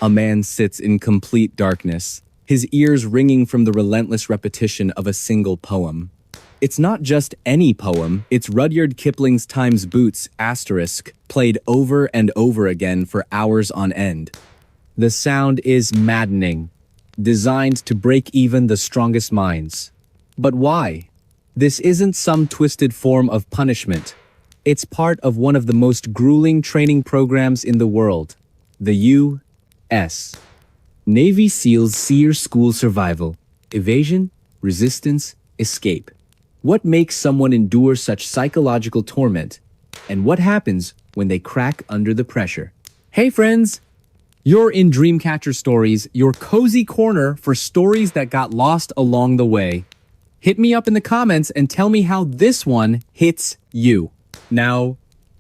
A man sits in complete darkness, his ears ringing from the relentless repetition of a single poem. It's not just any poem, it's Rudyard Kipling's Time's Boots*, played over and over again for hours on end. The sound is maddening, designed to break even the strongest minds. But why? This isn't some twisted form of punishment. It's part of one of the most grueling training programs in the world, the U.S. Navy SEALs SEER School Survival. Evasion, resistance, escape. What makes someone endure such psychological torment? And what happens when they crack under the pressure? Hey friends! You're in Dreamcatcher Stories, your cozy corner for stories that got lost along the way. Hit me up in the comments and tell me how this one hits you. Now,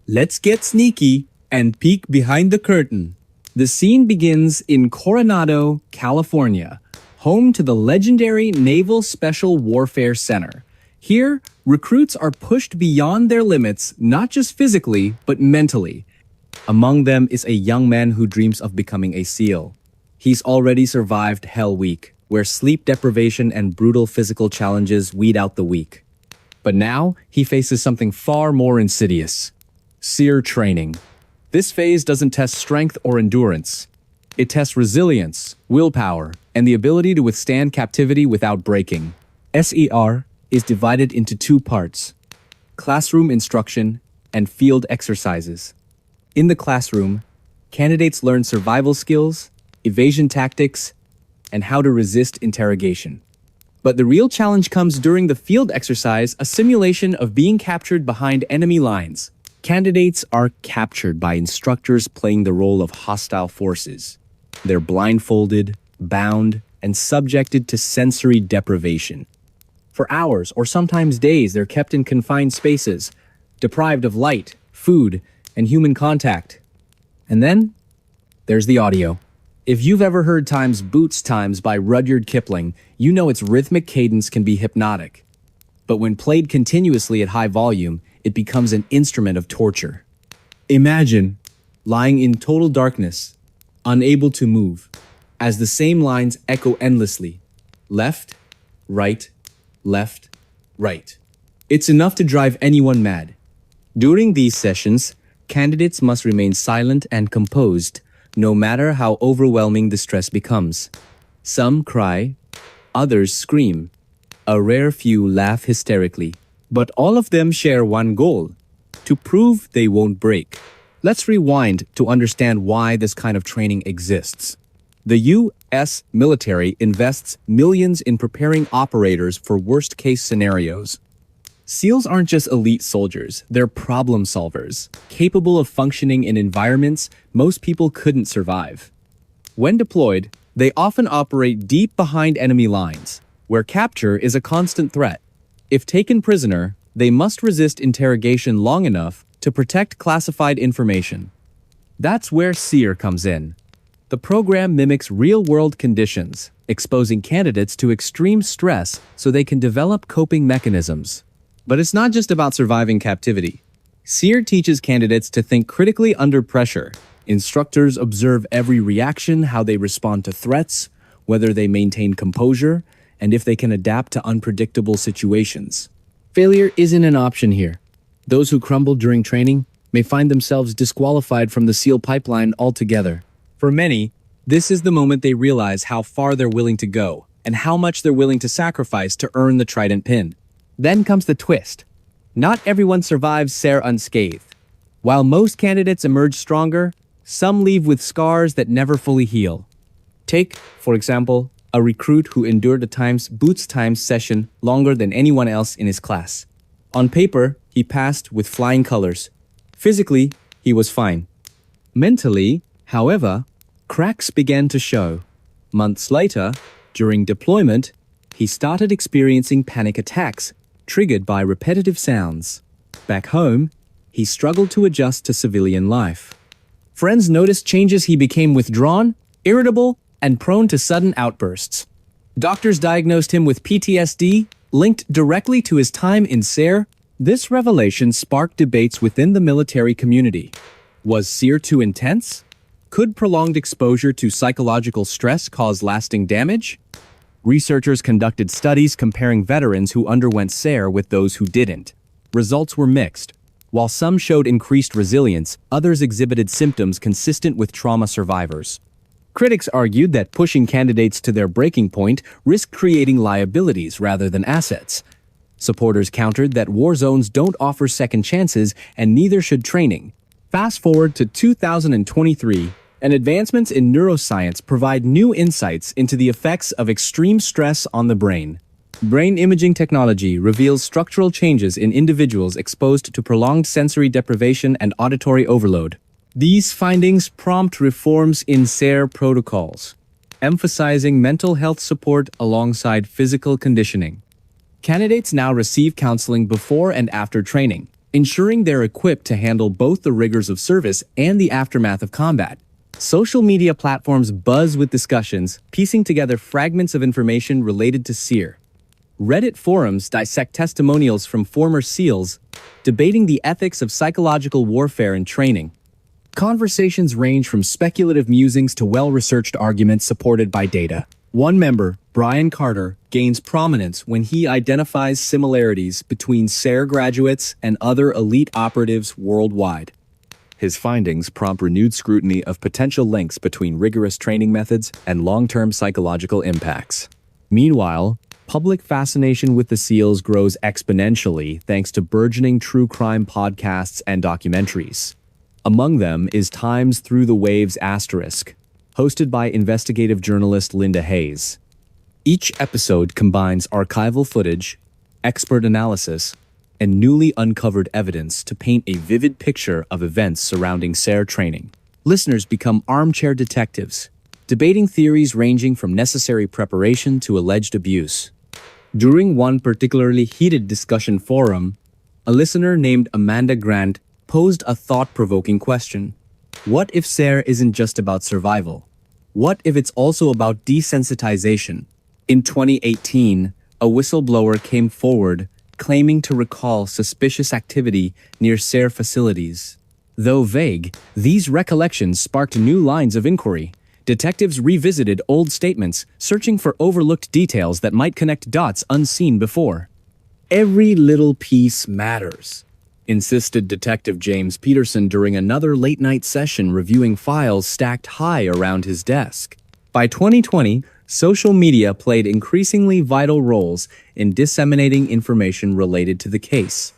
let's get sneaky and peek behind the curtain. The scene begins in Coronado, California, home to the legendary Naval Special Warfare Center. Here, recruits are pushed beyond their limits, not just physically, but mentally. Among them is a young man who dreams of becoming a SEAL. He's already survived Hell Week, where sleep deprivation and brutal physical challenges weed out the weak. But now, he faces something far more insidious. SEER training. This phase doesn't test strength or endurance. It tests resilience, willpower, and the ability to withstand captivity without breaking. SER is divided into two parts: classroom instruction and field exercises. In the classroom, candidates learn survival skills, evasion tactics, and how to resist interrogation. But the real challenge comes during the field exercise, a simulation of being captured behind enemy lines. Candidates are captured by instructors playing the role of hostile forces. They're blindfolded, bound, and subjected to sensory deprivation. For hours or sometimes days, they're kept in confined spaces, deprived of light, food, and human contact. And then, there's the audio. If you've ever heard Time's Boots Times by Rudyard Kipling, you know its rhythmic cadence can be hypnotic. But when played continuously at high volume, it becomes an instrument of torture. Imagine lying in total darkness, unable to move, as the same lines echo endlessly. Left, right, left, right. It's enough to drive anyone mad. During these sessions, candidates must remain silent and composed, no matter how overwhelming the stress becomes. Some cry, others scream. A rare few laugh hysterically. But all of them share one goal: to prove they won't break. Let's rewind to understand why this kind of training exists. The U.S. military invests millions in preparing operators for worst-case scenarios. SEALs aren't just elite soldiers, they're problem solvers, capable of functioning in environments most people couldn't survive. When deployed, they often operate deep behind enemy lines, where capture is a constant threat. If taken prisoner, they must resist interrogation long enough to protect classified information. That's where SEER comes in. The program mimics real-world conditions, exposing candidates to extreme stress so they can develop coping mechanisms. But it's not just about surviving captivity. SEER teaches candidates to think critically under pressure. Instructors observe every reaction, how they respond to threats, whether they maintain composure, and if they can adapt to unpredictable situations. Failure isn't an option here. Those who crumble during training may find themselves disqualified from the SEAL pipeline altogether. For many, this is the moment they realize how far they're willing to go and how much they're willing to sacrifice to earn the Trident pin. Then comes the twist. Not everyone survives SEER unscathed. While most candidates emerge stronger, some leave with scars that never fully heal. Take, for example, a recruit who endured a Time's Boots Times session longer than anyone else in his class. On paper, he passed with flying colors. Physically, he was fine. Mentally, however, cracks began to show. Months later, during deployment, he started experiencing panic attacks triggered by repetitive sounds. Back home, he struggled to adjust to civilian life. Friends noticed changes. He became withdrawn, irritable, and prone to sudden outbursts. Doctors diagnosed him with PTSD, linked directly to his time in SEER. This revelation sparked debates within the military community. Was SEER too intense? Could prolonged exposure to psychological stress cause lasting damage? Researchers conducted studies comparing veterans who underwent SARE with those who didn't. Results were mixed. While some showed increased resilience, others exhibited symptoms consistent with trauma survivors. Critics argued that pushing candidates to their breaking point risked creating liabilities rather than assets. Supporters countered that war zones don't offer second chances and neither should training. Fast forward to 2023, and advancements in neuroscience provide new insights into the effects of extreme stress on the brain. Brain imaging technology reveals structural changes in individuals exposed to prolonged sensory deprivation and auditory overload. These findings prompt reforms in SARE protocols, emphasizing mental health support alongside physical conditioning. Candidates now receive counseling before and after training, ensuring they're equipped to handle both the rigors of service and the aftermath of combat. Social media platforms buzz with discussions, piecing together fragments of information related to SEER. Reddit forums dissect testimonials from former SEALs, debating the ethics of psychological warfare and training. Conversations range from speculative musings to well-researched arguments supported by data. One member, Brian Carter, gains prominence when he identifies similarities between SARE graduates and other elite operatives worldwide. His findings prompt renewed scrutiny of potential links between rigorous training methods and long-term psychological impacts. Meanwhile, public fascination with the SEALs grows exponentially thanks to burgeoning true crime podcasts and documentaries. Among them is Time's Through the Waves*, hosted by investigative journalist Linda Hayes. Each episode combines archival footage, expert analysis, and newly uncovered evidence to paint a vivid picture of events surrounding SARE training. Listeners become armchair detectives, debating theories ranging from necessary preparation to alleged abuse. During one particularly heated discussion forum, a listener named Amanda Grant posed a thought-provoking question. What if SARE isn't just about survival? What if it's also about desensitization? In 2018, a whistleblower came forward claiming to recall suspicious activity near SARE facilities. Though vague, these recollections sparked new lines of inquiry. Detectives revisited old statements, searching for overlooked details that might connect dots unseen before. Every little piece matters, insisted Detective James Peterson during another late-night session reviewing files stacked high around his desk. By 2020, social media played increasingly vital roles in disseminating information related to the case.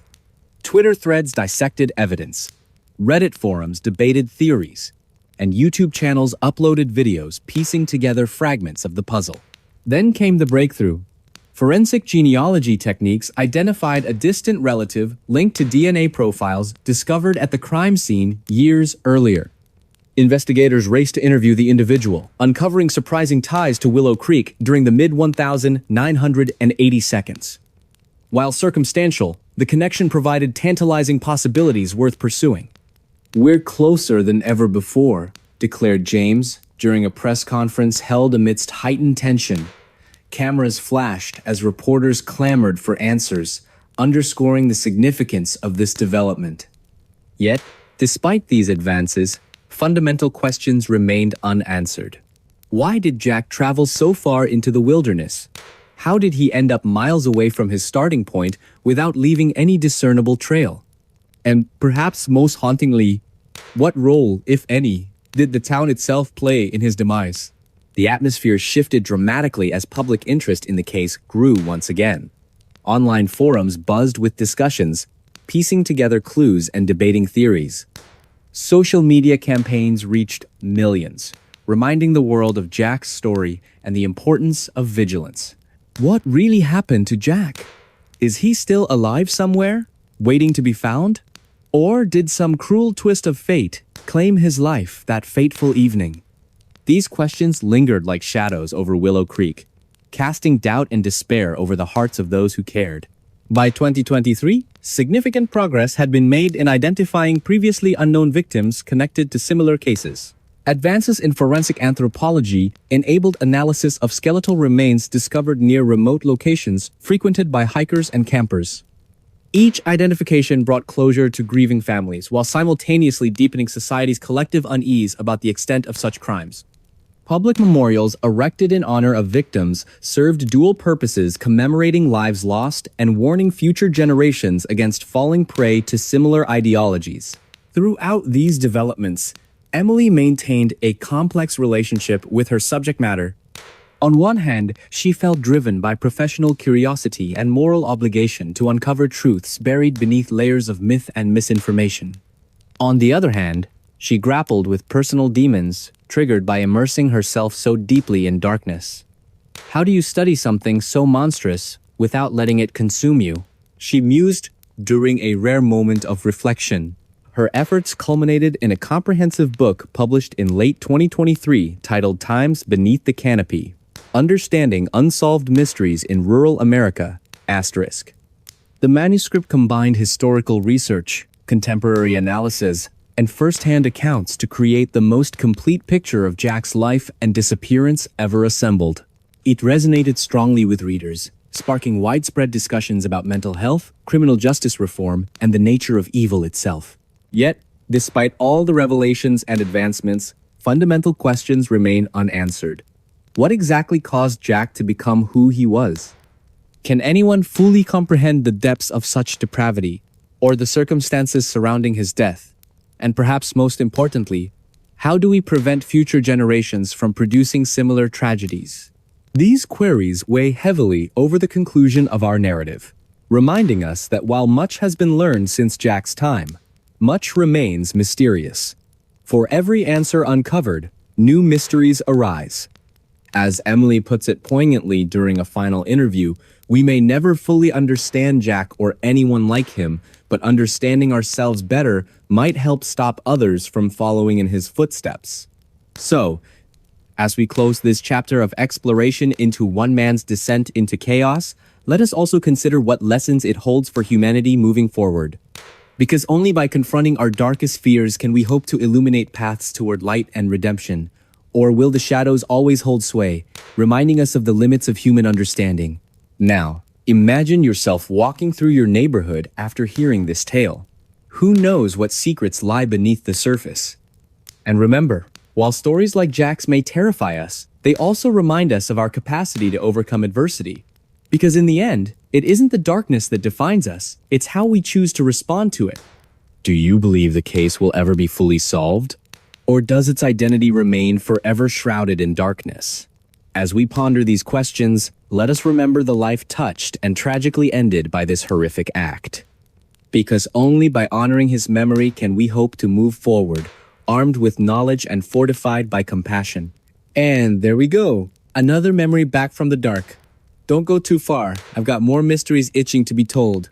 Twitter threads dissected evidence, Reddit forums debated theories, and YouTube channels uploaded videos piecing together fragments of the puzzle. Then came the breakthrough. Forensic genealogy techniques identified a distant relative linked to DNA profiles discovered at the crime scene years earlier. Investigators raced to interview the individual, uncovering surprising ties to Willow Creek during the mid-1980 seconds. While circumstantial, the connection provided tantalizing possibilities worth pursuing. "We're closer than ever before," declared James during a press conference held amidst heightened tension. Cameras flashed as reporters clamored for answers, underscoring the significance of this development. Yet, despite these advances, fundamental questions remained unanswered. Why did Jack travel so far into the wilderness? How did he end up miles away from his starting point without leaving any discernible trail? And perhaps most hauntingly, what role, if any, did the town itself play in his demise? The atmosphere shifted dramatically as public interest in the case grew once again. Online forums buzzed with discussions, piecing together clues and debating theories. Social media campaigns reached millions, reminding the world of Jack's story and the importance of vigilance. What really happened to Jack? Is he still alive somewhere, waiting to be found? Or did some cruel twist of fate claim his life that fateful evening? These questions lingered like shadows over Willow Creek, casting doubt and despair over the hearts of those who cared. By 2023, significant progress had been made in identifying previously unknown victims connected to similar cases. Advances in forensic anthropology enabled analysis of skeletal remains discovered near remote locations frequented by hikers and campers. Each identification brought closure to grieving families, while simultaneously deepening society's collective unease about the extent of such crimes. Public memorials erected in honor of victims served dual purposes, commemorating lives lost and warning future generations against falling prey to similar ideologies. Throughout these developments, Emily maintained a complex relationship with her subject matter. On one hand, she felt driven by professional curiosity and moral obligation to uncover truths buried beneath layers of myth and misinformation. On the other hand, she grappled with personal demons triggered by immersing herself so deeply in darkness. How do you study something so monstrous without letting it consume you? She mused during a rare moment of reflection. Her efforts culminated in a comprehensive book published in late 2023 titled Times Beneath the Canopy: Understanding Unsolved Mysteries in Rural America, **. The manuscript combined historical research, contemporary analysis, and first-hand accounts to create the most complete picture of Jack's life and disappearance ever assembled. It resonated strongly with readers, sparking widespread discussions about mental health, criminal justice reform, and the nature of evil itself. Yet, despite all the revelations and advancements, fundamental questions remain unanswered. What exactly caused Jack to become who he was? Can anyone fully comprehend the depths of such depravity, or the circumstances surrounding his death? And perhaps most importantly, how do we prevent future generations from producing similar tragedies? These queries weigh heavily over the conclusion of our narrative, reminding us that while much has been learned since Jack's time, much remains mysterious. For every answer uncovered, new mysteries arise. As Emily puts it poignantly during a final interview, we may never fully understand Jack or anyone like him, but understanding ourselves better might help stop others from following in his footsteps. So, as we close this chapter of exploration into one man's descent into chaos, let us also consider what lessons it holds for humanity moving forward. Because only by confronting our darkest fears can we hope to illuminate paths toward light and redemption. Or will the shadows always hold sway, reminding us of the limits of human understanding? Now, imagine yourself walking through your neighborhood after hearing this tale. Who knows what secrets lie beneath the surface? And remember, while stories like Jack's may terrify us, they also remind us of our capacity to overcome adversity. Because in the end, it isn't the darkness that defines us, it's how we choose to respond to it. Do you believe the case will ever be fully solved? Or does its identity remain forever shrouded in darkness? As we ponder these questions, let us remember the life touched and tragically ended by this horrific act. Because only by honoring his memory can we hope to move forward, armed with knowledge and fortified by compassion. And there we go, another memory back from the dark. Don't go too far, I've got more mysteries itching to be told.